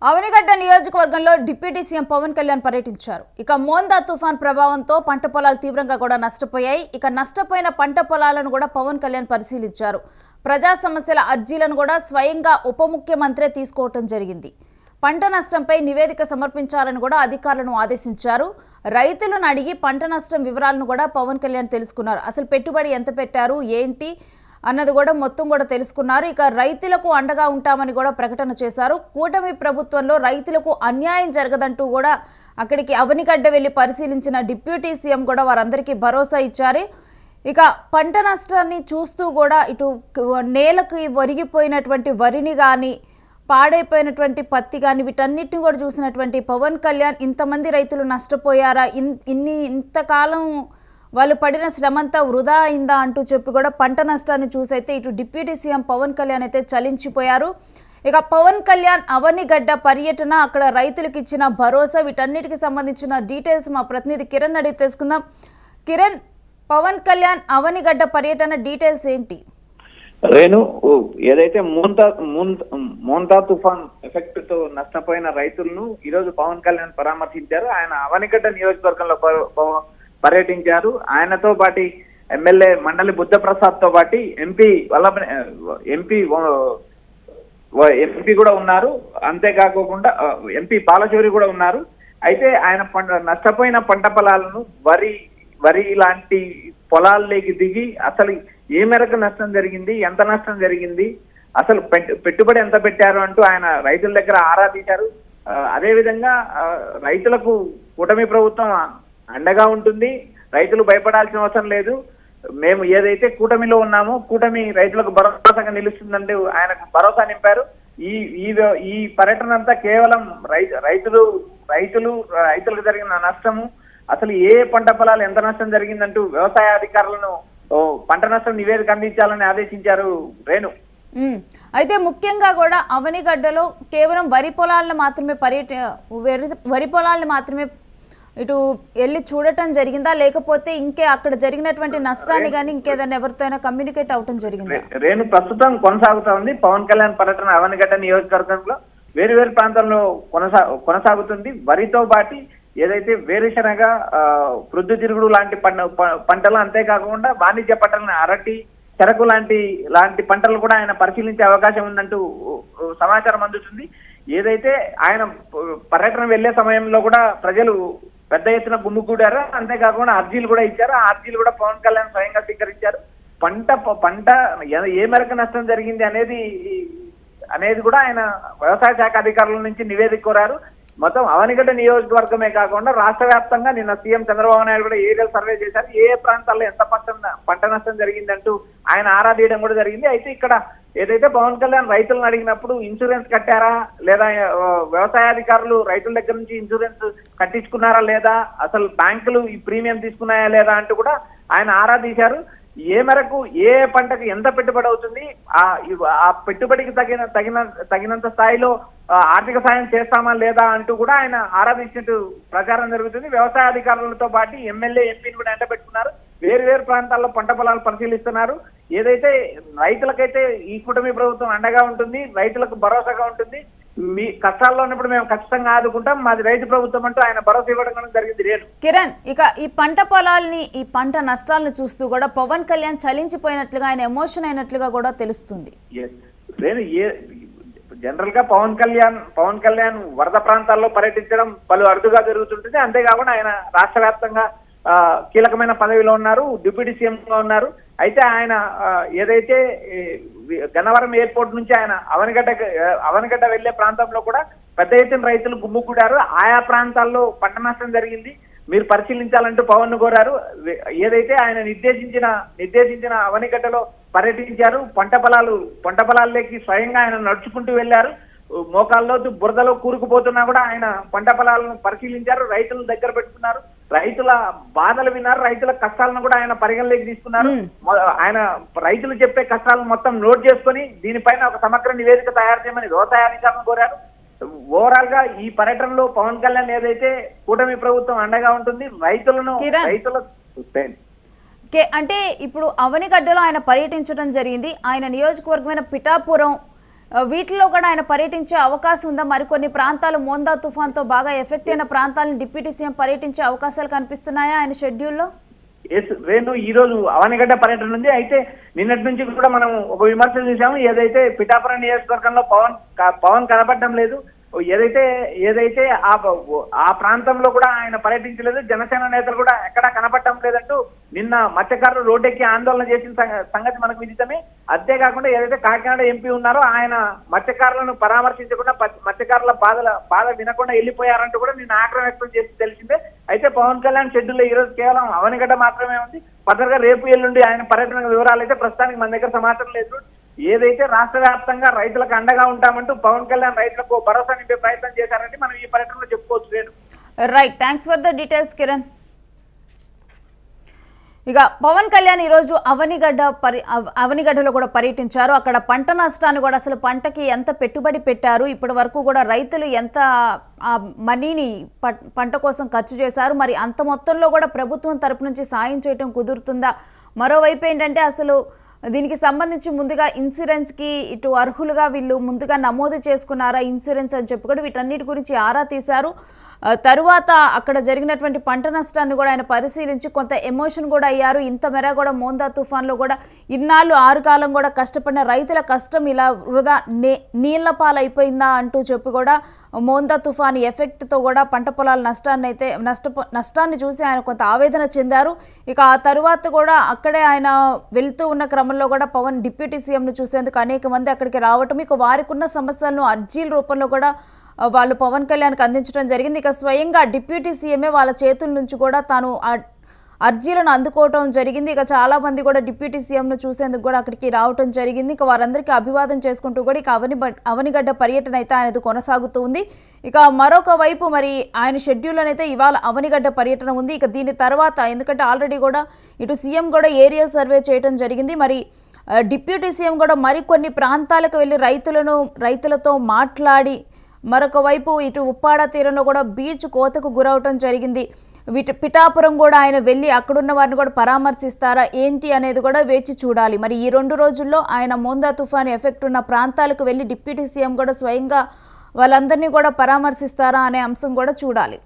అవనిగడ్డ నియోజకవర్గంలో deputy CM Pawan Kalyan పర్యటించారు. ఇక మోందా తుఫాన్ ప్రభావంతో పంట పొలాలు తీవ్రంగా కూడా నష్టపోయాయి. ఇక నష్టపోయిన పంట పొలాలను కూడా పవన్ కళ్యాణ్ పరిశీలించారు. ప్రజా సమస్యల అర్జీలను కూడా స్వయంగా ఉప ముఖ్యమంత్రి తీసుకోవడం జరిగింది. పంట నష్టంపై నివేదిక సమర్పించాలని కూడా అధికారులను ఆదేశించారు. రైతులను అడిగి పంట నష్టం వివరాలను కూడా పవన్ కళ్యాణ్ తెలుసుకున్నారు. అసలు పెట్టుబడి ఎంత పెట్టారు ఏంటి అన్నది కూడా మొత్తం కూడా తెలుసుకున్నారు. ఇక రైతులకు అండగా ఉంటామని కూడా ప్రకటన చేశారు. కూటమి ప్రభుత్వంలో రైతులకు అన్యాయం జరగదంటూ కూడా అక్కడికి అవనిగడ్డ వెళ్లి పరిశీలించిన డిప్యూటీ సీఎం కూడా వారందరికీ భరోసా ఇచ్చారు. ఇక పంట నష్టాన్ని చూస్తూ కూడా ఇటు నేలకు ఒరిగిపోయినటువంటి వరిని కానీ పాడైపోయినటువంటి పత్తి కానీ వీటన్నిటిని కూడా చూసినటువంటి పవన్ కళ్యాణ్ ఇంతమంది రైతులు నష్టపోయారా, ఇంతకాలం వాళ్ళు పడిన శ్రమంతా వృధా అయిందా అంటూ చెప్పి కూడా పంట నష్టాన్ని చూసైతే ఇటు డిప్యూటీ సీఎం పవన్ కళ్యాణ్ అయితే చలించిపోయారు. ఇక పవన్ కళ్యాణ్ అవనిగడ్డ పర్యటన, అక్కడ రైతులకు ఇచ్చిన భరోసా, వీటన్నిటికి సంబంధించిన డీటెయిల్స్ మా ప్రతినిధి కిరణ్ అడిగి తెలుసుకుందాం. కిరణ్, పవన్ కళ్యాణ్ అవనిగడ్డ పర్యటన డీటెయిల్స్ ఏంటి? రేణు, ఏదైతే మోంతా తుఫాన్ ఎఫెక్ట్ తో నష్టపోయిన రైతులను ఈరోజు పవన్ కళ్యాణ్ పరామర్శించారు. ఆయన అవనిగడ్డ నియోజకవర్గంలో పర్యటించారు. ఆయనతో పాటు ఎమ్మెల్యే మండలి బుద్ధప్రసాద్ తో పాటు ఎంపీ కూడా ఉన్నారు. అంతేకాకుండా ఎంపీ బాలశౌరి కూడా ఉన్నారు. అయితే ఆయన నష్టపోయిన పంట పొలాలను వరి లాంటి పొలాల్లోకి దిగి అసలు ఏ మేరకు నష్టం జరిగింది, ఎంత నష్టం జరిగింది, అసలు పెట్టుబడి ఎంత పెట్టారు అంటూ ఆయన రైతుల దగ్గర ఆరా తీశారు. అదేవిధంగా రైతులకు కూటమి ప్రభుత్వం అండగా ఉంటుంది, రైతులు భయపడాల్సిన అవసరం లేదు, మేము ఏదైతే కూటమిలో ఉన్నామో కూటమి రైతులకు భరోసాగా నిలుస్తుందంటూ ఆయనకు భరోసా నింపారు. ఈ పర్యటన అంతా కేవలం రైతులకు జరిగిన నష్టము, అసలు ఏ పంట పొలాలు ఎంత నష్టం జరిగిందంటూ వ్యవసాయ అధికారులను పంట నష్టం నివేదిక అందించాలని ఆదేశించారు. రేణు, అయితే ముఖ్యంగా కూడా అవనిగడ్డలో కేవలం వరి పొలాలను మాత్రమే ఇటు వెళ్ళి చూడటం జరిగిందా, లేకపోతే ఇంకే అక్కడ జరిగినటువంటి నష్టాన్ని కానీ ఇంకేదైనా ఎవరితో అయినా కమ్యూనికేట్ అవటం జరిగిందా? రేణు, ప్రస్తుతం కొనసాగుతా ఉంది పవన్ కళ్యాణ్ పర్యటన అవనిగడ్డ నియోజకవర్గంలో వేరు ప్రాంతాల్లో కొనసాగుతుంది. వరితో పాటు ఏదైతే వేరుశనగ, ప్రొద్దుతిరుగుడు లాంటి పంటలు, అంతేకాకుండా వాణిజ్య పంటలను అరటి, చెరకు లాంటి పంటలు కూడా ఆయన పరిశీలించే అవకాశం ఉందంటూ సమాచారం అందుతుంది. ఏదైతే ఆయన పర్యటన వెళ్లే సమయంలో కూడా ప్రజలు పెద్ద ఎత్తున గుమ్ముకూడారు. అంతేకాకుండా అర్జీలు కూడా ఇచ్చారు. ఆ అర్జీలు కూడా పవన్ కళ్యాణ్ స్వయంగా స్వీకరించారు. పంట ఏ మేరకు నష్టం జరిగింది అనేది కూడా ఆయన వ్యవసాయ శాఖ అధికారుల నుంచి నివేదిక కోరారు. మొత్తం అవనిగడ్డ నియోజకవర్గమే కాకుండా రాష్ట్ర వ్యాప్తంగా నిన్న సీఎం చంద్రబాబు నాయుడు కూడా ఏరియల్ సర్వే చేశారు. ఏ ప్రాంతాల్లో ఎంత పంట నష్టం జరిగిందంటూ ఆయన ఆరా తీయడం కూడా జరిగింది. అయితే ఇక్కడ ఏదైతే పవన్ కళ్యాణ్ రైతులను అడిగినప్పుడు ఇన్సూరెన్స్ కట్టారా లేదా, వ్యవసాయాధికారులు రైతుల దగ్గర నుంచి ఇన్సూరెన్స్ కట్టించుకున్నారా లేదా, అసలు బ్యాంకులు ఈ ప్రీమియం తీసుకున్నాయా లేదా అంటూ కూడా ఆయన ఆరా తీశారు. ఏ మేరకు ఏ పంటకు ఎంత పెట్టుబడి అవుతుంది, ఆ పెట్టుబడికి తగినంత స్థాయిలో ఆర్థిక సాయం చేస్తామా లేదా అంటూ కూడా ఆయన ఆరాధించినట్టు ప్రచారం జరుగుతుంది. వ్యవసాయ అధికారులతో పాటు ఎమ్మెల్యే, ఎంపీని కూడా ఎంట పెట్టుకున్నారు. వేరు ప్రాంతాల్లో పంట పొలాలు పరిశీలిస్తున్నారు. ఏదైతే రైతులకైతే ఈ కూటమి ప్రభుత్వం అండగా ఉంటుంది, రైతులకు భరోసాగా ఉంటుంది, మీ కష్టాల్లో ఉన్నప్పుడు మేము ఖచ్చితంగా ఆదుకుంటాం, మాది రైతు ప్రభుత్వం అంటూ ఆయన భరోసా ఇవ్వడం జరిగింది. రేణు, కిరణ్, ఇక ఈ పంట పొలాల్ని, ఈ పంట నష్టాలను చూస్తూ కూడా పవన్ కళ్యాణ్ చలించిపోయినట్లుగా, ఆయన ఎమోషన్ అయినట్లుగా కూడా తెలుస్తుంది. రేణు, జనరల్ గా పవన్ కళ్యాణ్ వరద ప్రాంతాల్లో పర్యటించడం పలు అరుదుగా జరుగుతుంటుంది. అంతేకాకుండా ఆయన రాష్ట్ర వ్యాప్తంగా కీలకమైన పదవిలో ఉన్నారు, డిప్యూటీ సీఎం గా ఉన్నారు. అయితే ఆయన ఏదైతే గన్నవరం ఎయిర్పోర్ట్ నుంచి ఆయన అవనిగడ్డ వెళ్లే ప్రాంతంలో కూడా పెద్ద ఎత్తున రైతులు గుమ్ముకూడారు. ఆయా ప్రాంతాల్లో పంట నష్టం జరిగింది, మీరు పరిశీలించాలంటూ పవన్ ను కోరారు. ఏదైతే ఆయన నిర్దేశించిన అవనిగడ్డలో పర్యటించారు. పంట పొలాల్లోకి స్వయంగా ఆయన నడుచుకుంటూ వెళ్లారు. మోకాల్లో బురదలో కూరుకుపోతున్నా కూడా ఆయన పంట పొలాలను పరిశీలించారు. రైతులను దగ్గర పెట్టుకున్నారు, రైతుల బాధలు విన్నారు, రైతుల కష్టాలను కూడా ఆయన పరిగణలోకి తీసుకున్నారు. ఆయన రైతులు చెప్పే కష్టాలను మొత్తం నోట్ చేసుకుని దీనిపైన ఒక సమగ్ర నివేదిక తయారు చేయమని వ్యవసాయ అధికారులను కోరారు. ఓవరాల్ గా ఈ పర్యటనలో పవన్ కళ్యాణ్ ఏదైతే కూటమి ప్రభుత్వం అండగా ఉంటుంది, అంటే ఇప్పుడు అవనిగడ్డలో ఆయన పర్యటించడం జరిగింది. ఆయన నియోజకవర్గమైన పిఠాపురం వీటిలో కూడా ఆయన పర్యటించే అవకాశం ఉందా? మరికొన్ని ప్రాంతాలు మోందా తుఫాన్తో బాగా ఎఫెక్ట్ అయిన ప్రాంతాలను డిప్యూటీ సీఎం పర్యటించే అవకాశాలు కనిపిస్తున్నాయా ఆయన షెడ్యూల్లో? రేణు ఈ రోజు అవనిగడ్డ పర్యటన ఉంది. అయితే నిన్నటి నుంచి కూడా మనం ఒక విమర్శ చూసాము. ఏదైతే పిఠాపురం నియోజకవర్గంలో పవన్ కనపడడం లేదు, ఏదైతే ఆ ప్రాంతంలో కూడా ఆయన పర్యటించలేదు, జనసేన నేతలు కూడా ఎక్కడా కనపడటం లేదంటూ నిన్న మత్స్యకారులు రోడ్డెక్కి ఆందోళన చేసిన సంగతి మనకు విదితమే. అంతేకాకుండా ఏదైతే కాకినాడ ఎంపీ ఉన్నారో ఆయన మత్స్యకారులను పరామర్శించకుండా మత్స్యకారుల బాధ వినకుండా వెళ్ళిపోయారంటూ కూడా నిన్న ఆగ్రహం వ్యక్తం చేసి తెలిసిందే. అయితే పవన్ కళ్యాణ్ షెడ్యూల్లో ఈ రోజు కేవలం అవనిగడ్డ మాత్రమే ఉంది. ఫర్దర్గా రేపు ఎల్లుండి ఆయన పర్యటన వివరాలు అయితే ప్రస్తుతానికి మన దగ్గర సమాచారం లేదు. ఏదైతే రాష్ట్ర వ్యాప్తంగా రైతులకు అండగా ఉంటామంటూ పవన్ కళ్యాణ్ రైతులకు భరోసా నింపే ప్రయత్నం చేశారంటే మనం ఈ పర్యటనలో చెప్పుకోవచ్చు. లేదు right, thanks for the details Kiran. ఇక పవన్ కళ్యాణ్ ఈరోజు అవనిగడ్డలో కూడా పర్యటించారు. అక్కడ పంట నష్టాన్ని కూడా, అసలు పంటకి ఎంత పెట్టుబడి పెట్టారు, ఇప్పటి వరకు కూడా రైతులు ఎంత మనీని పంట కోసం ఖర్చు చేశారు, మరి అంత మొత్తంలో కూడా ప్రభుత్వం తరపు నుంచి సాయం చేయడం కుదురుతుందా? మరోవైపు ఏంటంటే అసలు దీనికి సంబంధించి ముందుగా ఇన్సూరెన్స్కి ఇటు అర్హులుగా వీళ్ళు ముందుగా నమోదు చేసుకున్నారా ఇన్సూరెన్స్ అని చెప్పి కూడా వీటన్నిటి గురించి ఆరా తీశారు. తరువాత అక్కడ జరిగినటువంటి పంట నష్టాన్ని కూడా ఆయన పరిశీలించి కొంత ఎమోషన్ కూడా అయ్యారు. ఇంత మేర కూడా మోందా తుఫాన్లో కూడా ఇన్నాళ్ళు 6 కాలం కూడా కష్టపడిన రైతుల కష్టం ఇలా వృధా నీళ్ల పాలైపోయిందా అంటూ చెప్పి కూడా మోందా తుఫాన్ ఎఫెక్ట్తో కూడా పంట పొలాల నష్టాన్ని చూసి ఆయన కొంత ఆవేదన చెందారు. ఇక ఆ తరువాత కూడా అక్కడే ఆయన వెళ్తూ ఉన్న క్రమంలో కూడా పవన్ డిప్యూటీ సీఎంను చూసేందుకు అనేక మంది అక్కడికి రావటం, ఇక వారికి ఉన్న సమస్యలను అర్జీల రూపంలో కూడా వాళ్ళు పవన్ కళ్యాణ్కి అందించడం జరిగింది. ఇక స్వయంగా డిప్యూటీ సీఎంఏ వాళ్ళ చేతుల నుంచి కూడా తాను అర్జీలను అందుకోవటం జరిగింది. ఇక చాలా మంది కూడా డిప్యూటీ సీఎంను చూసేందుకు కూడా అక్కడికి రావటం జరిగింది. ఇక వారందరికీ అభివాదం చేసుకుంటూ కూడా ఇక అవనిగడ్డ పర్యటన అయితే ఆయనది కొనసాగుతూ ఉంది. ఇక మరొక వైపు మరి ఆయన షెడ్యూల్లోనైతే ఇవాళ అవనిగడ్డ పర్యటన ఉంది. ఇక దీని తర్వాత ఎందుకంటే ఆల్రెడీ కూడా ఇటు సీఎం కూడా ఏరియల్ సర్వే చేయడం జరిగింది. మరి డిప్యూటీ సీఎం కూడా మరికొన్ని ప్రాంతాలకు వెళ్ళి రైతులతో మాట్లాడి, మరొక వైపు ఇటు ఉప్పాడ తీరంలో కూడా బీచ్ కోతకు గురవటం జరిగింది. పిఠాపురం కూడా ఆయన వెళ్ళి అక్కడున్న వారిని కూడా పరామర్శిస్తారా ఏంటి అనేది కూడా వేచి చూడాలి. మరి ఈ 2 రోజుల్లో ఆయన మోందా తుఫాను ఎఫెక్ట్ ఉన్న ప్రాంతాలకు వెళ్ళి డిప్యూటీ సీఎం కూడా స్వయంగా వాళ్ళందరినీ కూడా పరామర్శిస్తారా అనే అంశం కూడా చూడాలి.